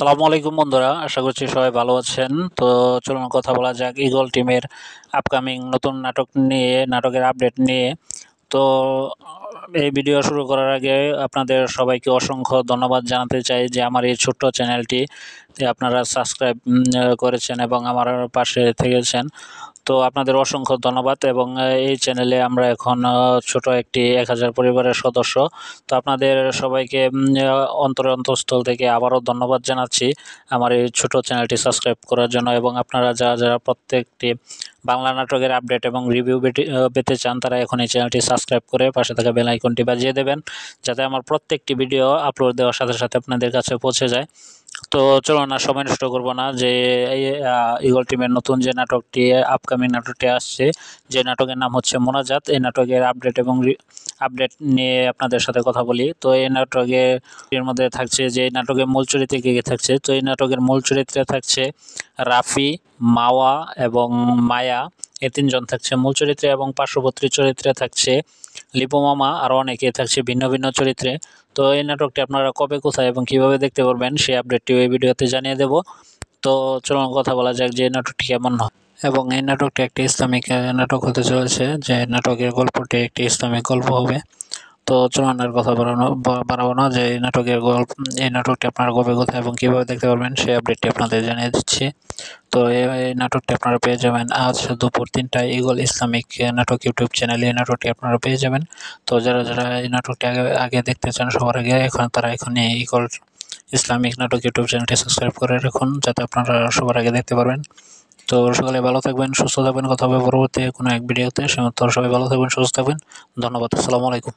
আসসালামু আলাইকুম বন্ধুরা, আশা করছি সবাই ভালো আছেন। তো চলুন কথা বলা যাক ঈগল টিমের আপকামিং নতুন নাটকের আপডেট নিয়ে। তো এই ভিডিও শুরু করার আগে আপনাদের সবাইকে অসংখ্য ধন্যবাদ জানাতে চাই যে আমার এই ছোট্ট চ্যানেলটি আপনারা সাবস্ক্রাইব করেছেন এবং আমার পাশে থেকেছেন। তো আপনাদের অসংখ্য ধন্যবাদ। এবং এই চ্যানেলে আমরা এখন ছোট একটি 1000 পরিবারের সদস্য। তো আপনাদের সবাইকে অন্তঃস্থল থেকে আবারও ধন্যবাদ জানাচ্ছি আমার এই ছোট চ্যানেলটি সাবস্ক্রাইব করার জন্য। এবং আপনারা যারা প্রত্যেকটি বাংলা নাটকের আপডেট এবং রিভিউ পেতে চান তারা এখন এই চ্যানেলটি সাবস্ক্রাইব করে পাশে থাকা বেল আইকনটি বাজিয়ে দেবেন, যাতে আমার প্রত্যেকটি ভিডিও আপলোড দেওয়ার সাথে সাথে আপনাদের কাছে পৌঁছে যায়। তো চলুন না সময় নষ্ট করব না, যে এই ঈগল টিমের নতুন যে নাটকটি আপকামিং নাটকটি আসছে, যে নাটকের নাম হচ্ছে মোনাজাত, এই নাটকের আপডেট নিয়ে আপনাদের সাথে কথা বলি। তো এই নাটকের মধ্যে থাকছে যে এই নাটকের মূল চরিত্রে কে কে থাকছে। তো এই নাটকের মূল চরিত্রে থাকছে রাফি, মাওয়া এবং মায়া, এই তিনজন থাকছে মূল চরিত্রে। এবং পার্শ্ববর্তী চরিত্রে থাকছে লিপু মামা, আরও অনেকে থাকছে ভিন্ন ভিন্ন চরিত্রে। তো এই নাটকটি আপনারা কবে, কোথায় এবং কিভাবে দেখতে পারবেন সেই আপডেটটিও এই ভিডিওতে জানিয়ে দেব। তো চলুন কথা বলা যাক যে নাটকটি কেমন হয়। এবং এই নাটকটি একটি ইসলামিক নাটক হতে চলেছে, যে নাটকের গল্পটি একটি ইসলামিক গল্প হবে। তো চলুন আর কথা বাড়াবো না, যে এই নাটকটি আপনারা কবে, কোথায় এবং কীভাবে দেখতে পারবেন সেই আপডেটটি আপনাদের জানিয়ে দিচ্ছি। তো এই নাটকটি আপনারা পেয়ে যাবেন আজ দুপুর 3টায় ঈগল ইসলামিক নাটক ইউটিউব চ্যানেলে। এই নাটকটি আপনারা পেয়ে যাবেন। তো যারা এই নাটকটি আগে দেখতে চান সবার আগে, তারা এখনই ঈগল ইসলামিক নাটক ইউটিউব চ্যানেলটি সাবস্ক্রাইব করে রাখুন, যাতে আপনারা সবার আগে দেখতে পারবেন। তো সকালে ভালো থাকবেন, সুস্থ থাকবেন, কথা হবে পরবর্তী কোনো এক ভিডিওতে। সে সবাই ভালো থাকবেন, সুস্থ থাকবেন। ধন্যবাদ। আসসালামু আলাইকুম।